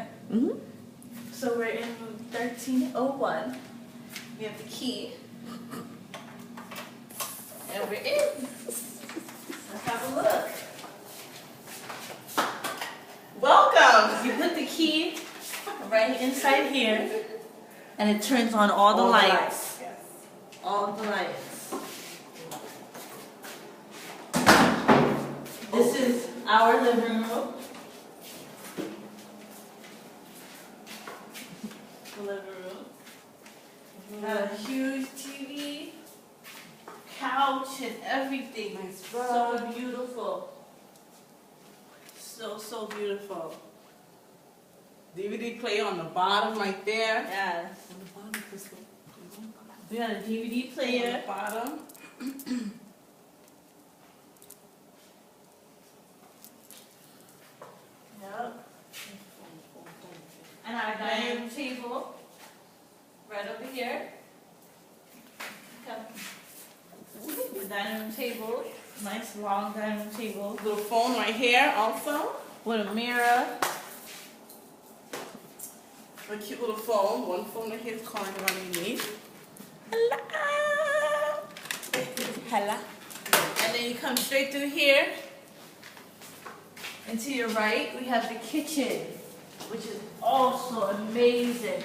Yeah. Mm-hmm. So we're in room 1301. We have the key. And we're in. Let's have a look. Welcome! You put the key right inside here, and it turns on all the lights. Yes. All the lights. This is our living room. The living room. Got a huge TV, couch, and everything. Nice So rug. beautiful. So beautiful. DVD player on the bottom right there. Yes. On the bottom, Crystal. We got a DVD On player. the bottom. Yep. And our dining room table. Right over here. The dining room table. Nice long dining room table. Little phone right here also. With a mirror. A cute little phone. One phone right here is calling around your need. Hello. Hello. And then you come straight through here. And to your right, we have the kitchen, which is also amazing.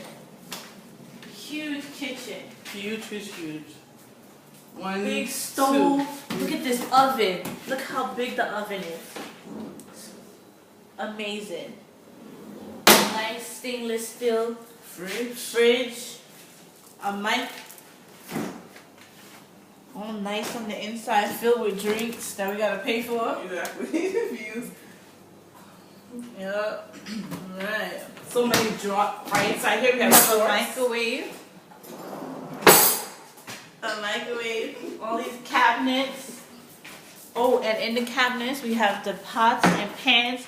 Huge kitchen. Huge, huge, huge. One Big stove. two. Look at this oven. Look how big the oven is. Amazing. Nice stainless steel fridge. A mic. All nice on the inside, filled with drinks that we gotta pay for. Exactly. Views. Yep. Alright. So many right inside here we We have have a forks. microwave. A microwave. All these cabinets. Oh, and in the cabinets we have the pots and pans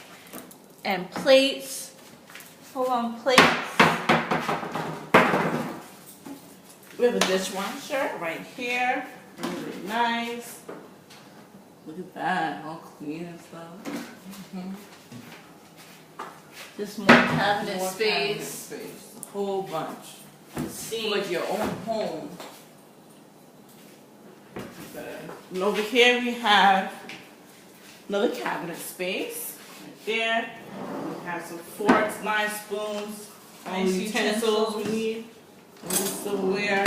and plates. Full on plates. We have a dishwasher right here. Really nice. Look at that, all clean and stuff. Just more cabinet More cabinet space. space. A whole bunch. Sink. Like your own home. And over here we have another cabinet space. Right there. We have some forks, knives, spoons, all Nice the utensils we need. And silverware.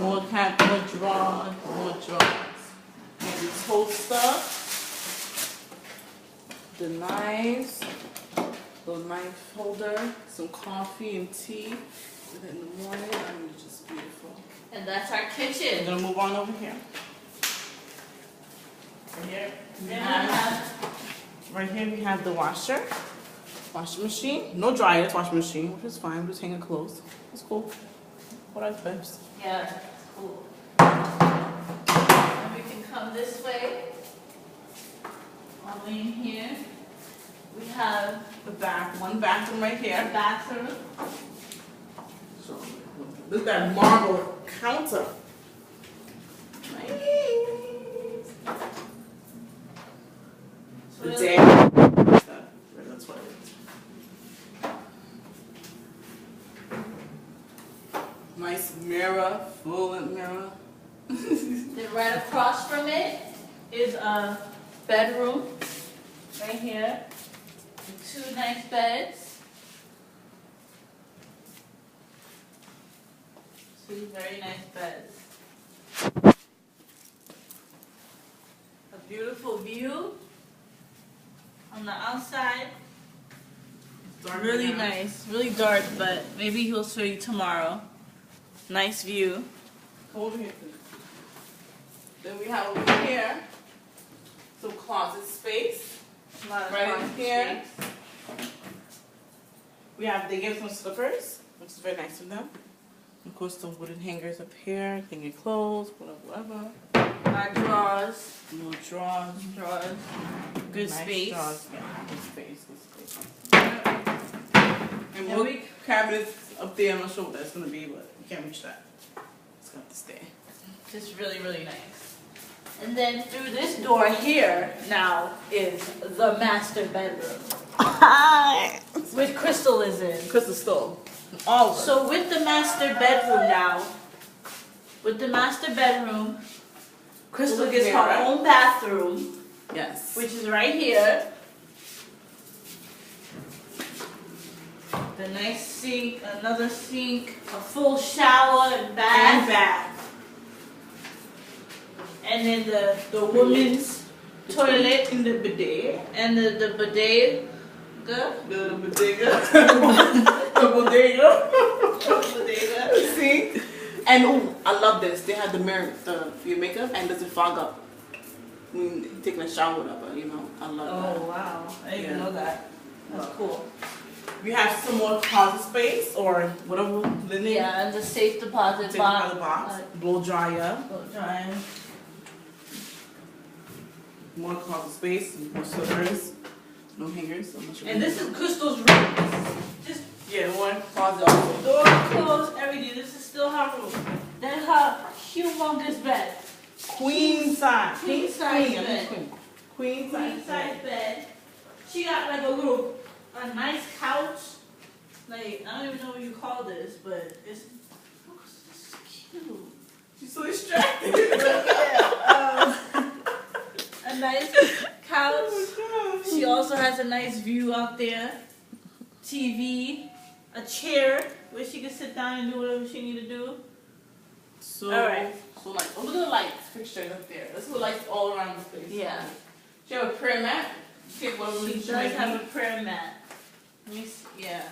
More drawers. The toaster. The knives. Little knife holder. Some coffee and tea. And in the morning, I mean, it's just beautiful. And that's our We're kitchen. gonna move on over here. Right here, right here we have the washing machine. No dryer, it's washing machine, which is fine. We're just hanging clothes. It's cool. What else, babes? Yeah, that's cool. And we can come this way. All the way in here. We have One bathroom right a here. bathroom. So, look at that marble counter. Nice. The day. That's what it is. Nice mirror, full-length mirror. Then right across from it is a bedroom. Right here. With 2 nice beds. 2 very nice beds. A beautiful view on the outside. Dark Really now. nice. Really dark, but maybe he'll show you tomorrow. Nice view. Come over here. Then we have over here some closet space. A lot of Right in closet here. space. They gave us some slippers, which is very nice of them. Of course, some wooden hangers up here, hang your clothes, whatever. Our drawers. Little drawers. Good Nice space. Drawers. Yeah, good space, good space. And Yeah, more cabinets up there. I'm not sure what that's gonna be, but you can't reach that. It's gonna have to stay. Just really, really nice. And then through this door here now is the master bedroom. Hi. It's With Crystal is in. Crystal stole. All of it. So with the master bedroom now, with the master bedroom, Crystal gets her own bathroom, Yes. which is right here. The nice sink, another sink, a full shower and bath. And bath. And then the woman's toilet In the bidet. and the bidet. The bodega. The bodega. Bodega. See? And ooh, I love this. They have the mirror for your makeup and does it fog up when you're taking a shower, whatever, you know. I love that. Oh wow, I didn't even know that. That's cool. We have some more closet space or whatever linen. Yeah, and the safe deposit Take box. out the box. Blow dryer. Blow dryer. More closet space. More slippers. No hangers. I'm not sure. And this is Crystal's room. This is yeah, one closet also. door closed, everything. This is still her room. Then her humongous bed. Queen size. Queen size bed. Queen Queen size bed. She got like a nice couch. Like, I don't even know what you call this, but it's cute. She's so distracted. A nice couch. She also has a nice view out there. TV, a chair where she can sit down and do whatever she need to do. So, All right. So like, look at the lights fixtures up there. Let's put lights all around the place. Yeah. She have a prayer mat. She She does have a prayer mat. Let me see. Yeah.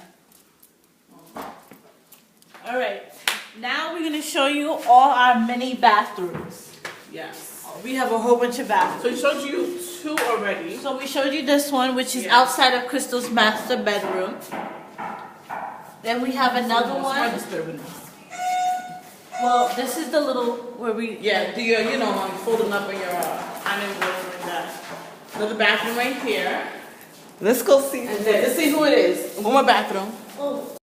All right. Now we're gonna show you all our mini bathrooms. Yes. We have a whole bunch of bathrooms. So we showed you two already. So we showed you this one, which is Yeah. outside of Crystal's master bedroom. Then we have another one. Well, this is the little where we. Yeah, do your, you know, folding up in your iron board like that. Another bathroom right here. Let's go see. Let's see who it is. One more bathroom. Oh.